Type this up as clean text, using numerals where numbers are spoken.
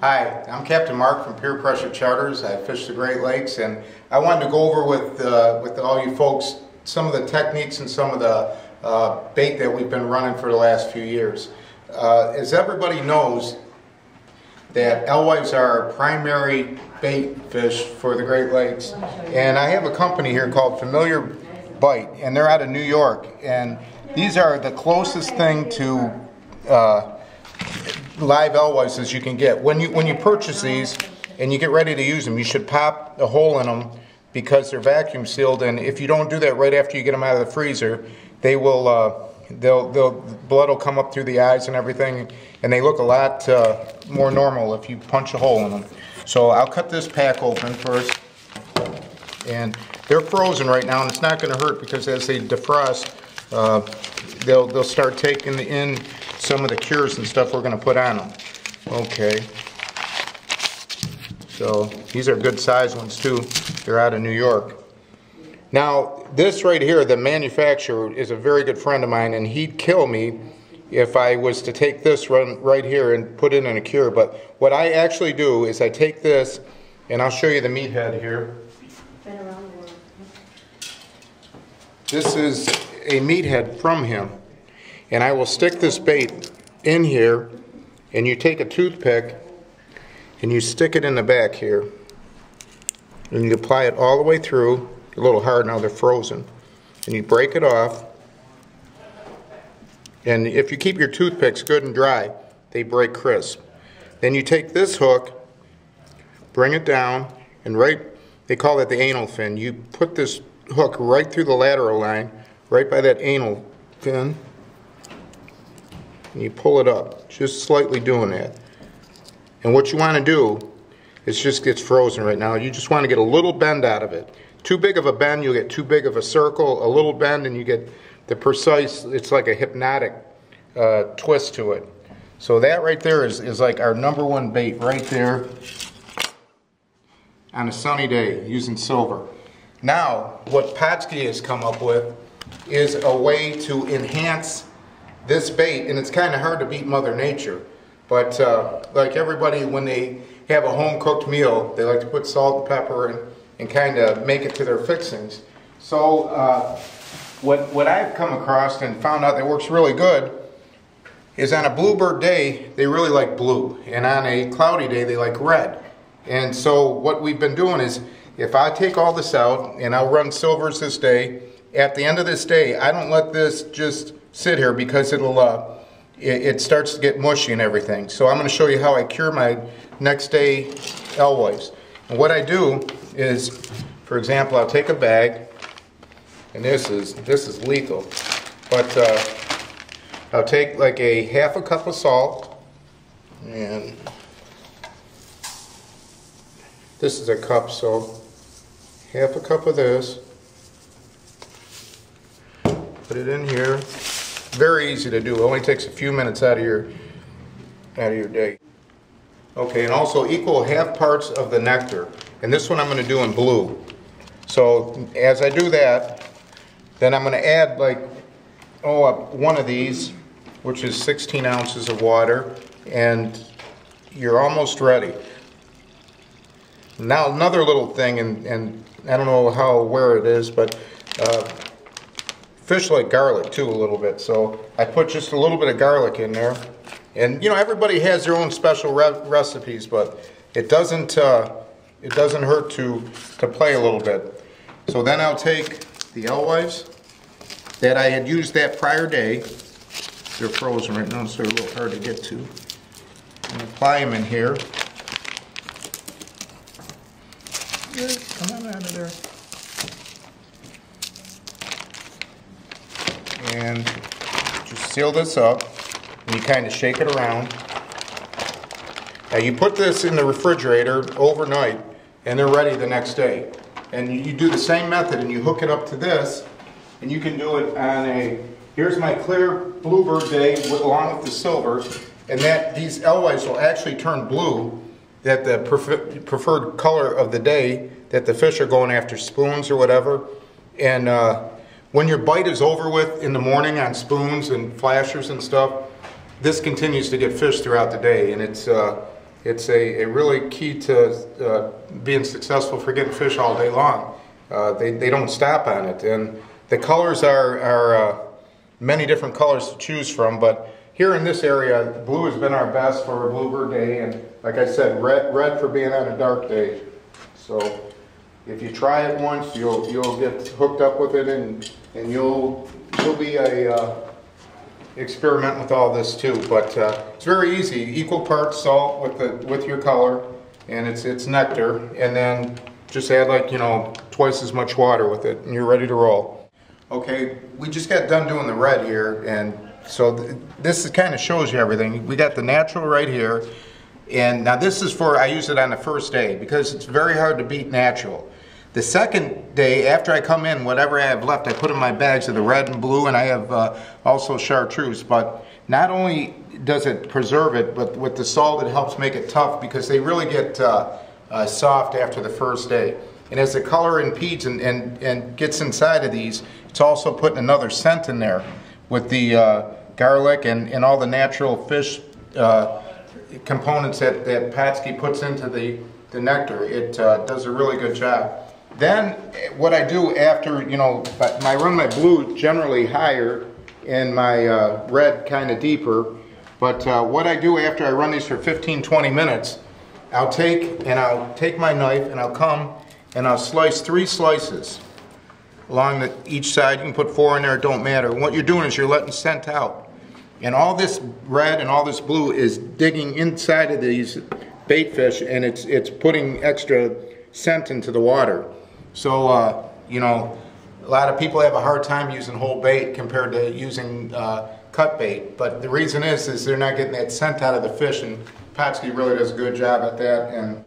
Hi, I'm Captain Mark from Peer Pressure Charters. I fish the Great Lakes, and I wanted to go over with all you folks some of the techniques and some of the bait that we've been running for the last few years. As everybody knows, that alewives are our primary bait fish for the Great Lakes, and I have a company here called Familiar Bite, and they're out of New York, and these are the closest thing to live alewives as you can get. When you purchase these and you get ready to use them, you should pop a hole in them because they're vacuum sealed, and if you don't do that right after you get them out of the freezer, they will blood will come up through the eyes and everything, and they look a lot more normal if you punch a hole in them. So I'll cut this pack open first, and they're frozen right now, and it's not going to hurt because as they defrost, they'll start taking in some of the cures and stuff we're going to put on them. Okay. So these are good size ones too. They're out of New York. Now this right here, the manufacturer is a very good friend of mine, and he'd kill me if I was to take this right here and put it in a cure. But what I actually do is I take this, and I'll show you the meathead here. This is a meathead from him, and I will stick this bait in here, and you take a toothpick and you stick it in the back here, and you apply it all the way through. A little hard now, they're frozen, and you break it off, and if you keep your toothpicks good and dry, they break crisp. Then you take this hook, bring it down, and they call it the anal fin. You put this hook right through the lateral line, right by that anal fin, and you pull it up, just slightly doing that. And what you want to do is just gets frozen right now. You just want to get a little bend out of it. Too big of a bend, you'll get too big of a circle. A little bend, and you get the precise, it's like a hypnotic twist to it. So that right there is like our #1 bait right there on a sunny day using silver. Now, what Pautzke has come up with is a way to enhance this bait, and it's kind of hard to beat Mother Nature. But like everybody, when they have a home-cooked meal, they like to put salt and pepper in and kind of make it to their fixings. So what I've come across and found out that works really good is on a bluebird day, they really like blue, and on a cloudy day, they like red. And so what we've been doing is, if I take all this out and I'll run silvers this day, at the end of this day, I don't let this just sit here because it starts to get mushy and everything. So I'm going to show you how I cure my next day alewives. And what I do is, for example, I'll take a bag, and this is lethal, but I'll take like a half a cup of salt, and this is a cup, so half a cup of this, put it in here. Very easy to do. It only takes a few minutes out of your day. Okay, and also equal half parts of the nectar. And this one I'm going to do in blue. So as I do that, then I'm going to add like one of these, which is 16 ounces of water, and you're almost ready. Now another little thing, and I don't know where it is, but fish like garlic too a little bit, so I put just a little bit of garlic in there. And you know, everybody has their own special recipes, but it doesn't hurt to play a little bit. So then I'll take the alewives that I had used that prior day. They're frozen right now, so they're a little hard to get to. And apply them in here. Come on out of there. And just seal this up, and you kind of shake it around. Now you put this in the refrigerator overnight, and they're ready the next day. And you do the same method, and you hook it up to this, and you can do it on here's my clear bluebird day along with the silver, and these alewives will actually turn blue, that the preferred color of the day that the fish are going after, spoons or whatever. And when your bite is over with in the morning on spoons and flashers and stuff, this continues to get fish throughout the day, and It's a really key to being successful for getting fish all day long. They don't stop on it, and the colors are many different colors to choose from, but here in this area, blue has been our best for a bluebird day, and like I said, red for being on a dark day. So if you try it once, you'll get hooked up with it, and you'll be experiment with all this too. But it's very easy. Equal parts salt with your color, and it's nectar, and then just add, like, you know, twice as much water with it, and you're ready to roll. Okay, we just got done doing the red here, and so this kind of shows you everything. We got the natural right here, and now this is for, I use it on the first day because it's very hard to beat natural. The second day, after I come in, whatever I have left, I put in my bags of the red and blue, and I have also chartreuse. But not only does it preserve it, but with the salt, it helps make it tough because they really get soft after the first day. And as the color impedes and gets inside of these, it's also putting another scent in there with the garlic and all the natural fish components that Pautzke puts into the nectar. It does a really good job. Then what I do after, you know, I run my blue generally higher and my red kind of deeper, but what I do after I run these for 15-20 minutes, I'll take my knife and I'll come and I'll slice 3 slices along each side. You can put 4 in there, it don't matter. And what you're doing is you're letting scent out. And all this red and all this blue is digging inside of these bait fish, and it's putting extra scent into the water. So, you know, a lot of people have a hard time using whole bait compared to using cut bait. But the reason is they're not getting that scent out of the fish, and Pautzke really does a good job at that. And